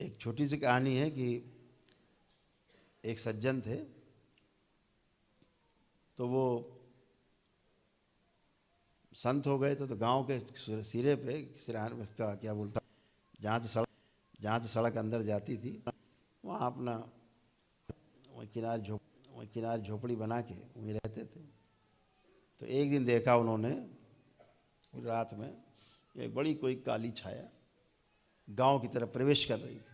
एक छोटी सी कहानी है कि एक सज्जन थे, तो वो संत हो गए थे। तो गांव के सिरे पे सिरान का क्या बोलता, जहाँ से सड़क अंदर जाती थी वहाँ अपना किनारे झोपड़ी बना के वहीं रहते थे। तो एक दिन देखा उन्होंने रात में एक बड़ी कोई काली छाया गांव की तरफ प्रवेश कर रही थी।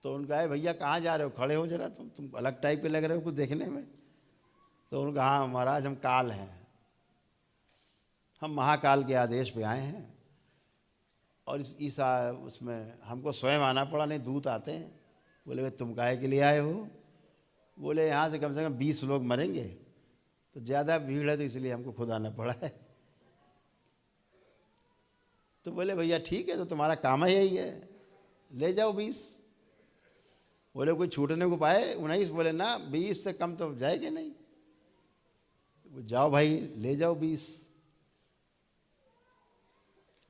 तो उनका है, भैया कहाँ जा रहे हो, खड़े हो जरा, तुम अलग टाइप के लग रहे हो कुछ देखने में। तो उनका, हाँ महाराज हम काल हैं, हम महाकाल के आदेश पे आए हैं और उसमें हमको स्वयं आना पड़ा, नहीं दूत आते हैं। बोले भाई तुम काहे के लिए आए हो? बोले यहाँ से कम 20 लोग मरेंगे, तो ज़्यादा भीड़ है तो इसलिए हमको खुद आना पड़ा है। तो बोले भैया ठीक है, तो तुम्हारा काम ही यही है, ले जाओ 20। बोले कोई छूटने को पाए? 19। बोले ना, 20 से कम तो जाएंगे नहीं। तो जाओ भाई ले जाओ 20।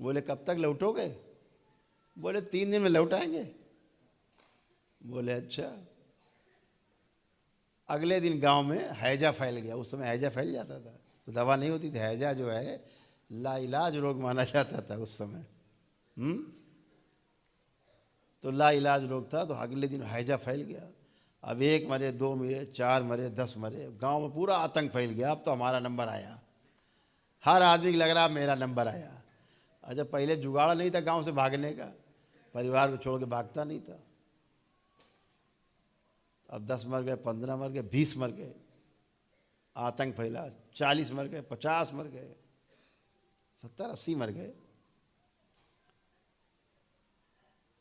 बोले कब तक लौटोगे? बोले 3 दिन में लौटाएंगे। बोले अच्छा। अगले दिन गांव में हैजा फैल गया। उस समय हैजा फैल जाता था तो दवा नहीं होती थी। हैजा जो है लाइलाज रोग माना जाता था उस समय। तो लाइलाज रोग था। तो अगले दिन हैजा फैल गया। अब 1 मरे, 2 मरे, 4 मरे, 10 मरे, गांव में पूरा आतंक फैल गया। अब तो हमारा नंबर आया। हर आदमी को लग रहा मेरा नंबर आया। अच्छा, पहले जुगाड़ नहीं था गांव से भागने का, परिवार को छोड़ के भागता नहीं था। अब 10 मर गए, 15 मर गए, 20 मर गए, आतंक फैला। 40 मर गए, 50 मर गए, 70, 80 मर गए।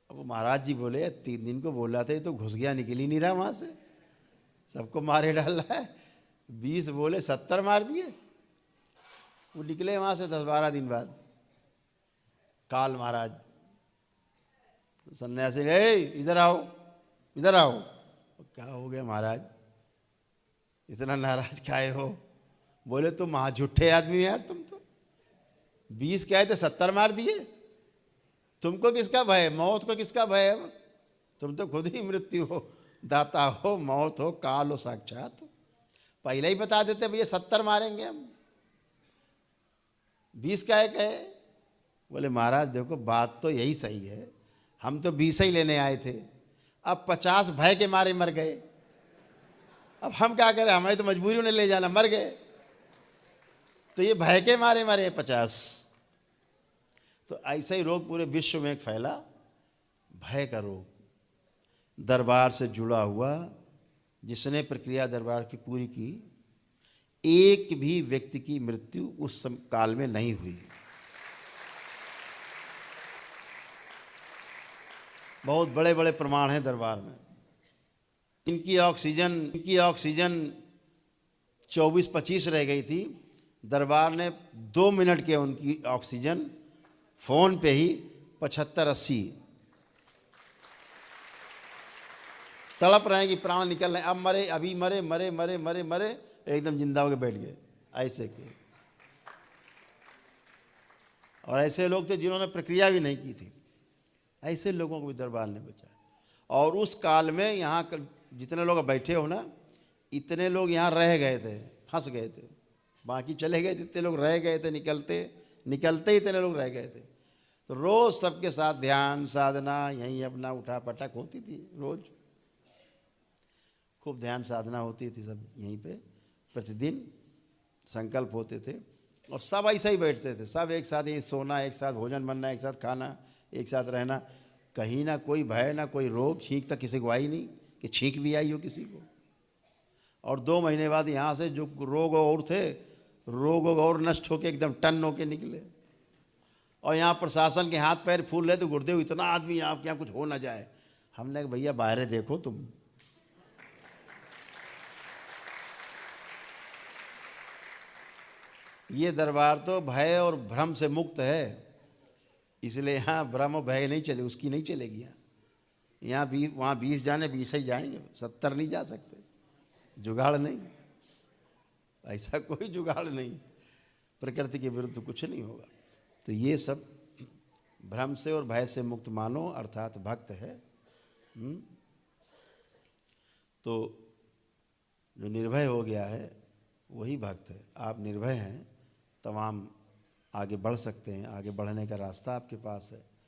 अब महाराज जी बोले 3 दिन को बोला था, तो घुस गया, निकल ही नहीं रहा वहां से, सबको मारे डाल रहा है। 20 बोले 70 मार दिए। वो निकले वहां से 10-12 दिन बाद। काल महाराज सन्यासी, इधर आओ, इधर आओ। क्या हो गया महाराज, इतना नाराज काहे हो? बोले तुम महा झूठे आदमी हो यार, तुम तो 20 कहे थे 70 मार दिए। तुमको किसका भय, मौत को किसका भय है? तुम तो खुद ही मृत्यु हो, दाता हो, मौत हो, काल हो साक्षात। पहले ही बता देते भैया 70 मारेंगे हम, 20 काहे कहे? बोले महाराज देखो बात तो यही सही है, हम तो 20 ही लेने आए थे, अब 50 भय के मारे मर गए। अब हम क्या करें, हमें तो मजबूरी ने ले जाना, मर गए। तो ये भय के मारे मरे 50। तो ऐसा ही रोग पूरे विश्व में एक फैला, भय का रोग, दरबार से जुड़ा हुआ। जिसने प्रक्रिया दरबार की पूरी की, एक भी व्यक्ति की मृत्यु उस काल में नहीं हुई। बहुत बड़े बड़े प्रमाण हैं दरबार में। इनकी ऑक्सीजन 24-25 रह गई थी। दरबार ने 2 मिनट के उनकी ऑक्सीजन फोन पे ही 75-80। तड़प रहे हैं कि प्राण निकल रहे हैं, अब मरे, अभी मरे, मरे मरे मरे मरे, एकदम जिंदा होकर बैठ गए ऐसे के। और ऐसे लोग थे जिन्होंने प्रक्रिया भी नहीं की थी। ऐसे लोगों को भी दरबार ने बचाया। और उस काल में यहाँ जितने लोग बैठे हो ना, इतने लोग यहाँ रह गए थे, फंस गए थे, बाकी चले गए। जितने लोग रह गए थे, निकलते इतने लोग रह गए थे। तो रोज़ सबके साथ ध्यान साधना यहीं अपना उठा पटक होती थी। रोज़ खूब ध्यान साधना होती थी सब यहीं पे, प्रतिदिन संकल्प होते थे। और सब ऐसा ही बैठते थे, सब एक साथ यहीं सोना, एक साथ भोजन बनना, एक साथ खाना, एक साथ रहना। कहीं ना कोई भय, ना कोई रोग, छींक तक किसी को आई नहीं कि छींक भी आई हो किसी को। और 2 महीने बाद यहाँ से जो रोग और थे, रोग और नष्ट होके एकदम टन होके निकले। और यहाँ प्रशासन के हाथ पैर फूल रहे तो गुरुदेव इतना आदमी आपके यहाँ कुछ हो ना जाए। हमने कहा भैया बाहर देखो तुम, ये दरबार तो भय और भ्रम से मुक्त है, इसलिए यहाँ भ्रम और भय नहीं चले, उसकी नहीं चलेगी। यहाँ वहाँ 20 जाने 20 ही जाएंगे, 70 नहीं जा सकते। जुगाड़ नहीं, ऐसा कोई जुगाड़ नहीं, प्रकृति के विरुद्ध कुछ नहीं होगा। तो ये सब भ्रम से और भय से मुक्त मानो अर्थात भक्त है। तो जो निर्भय हो गया है वही भक्त है। आप निर्भय हैं, तमाम आगे बढ़ सकते हैं, आगे बढ़ने का रास्ता आपके पास है।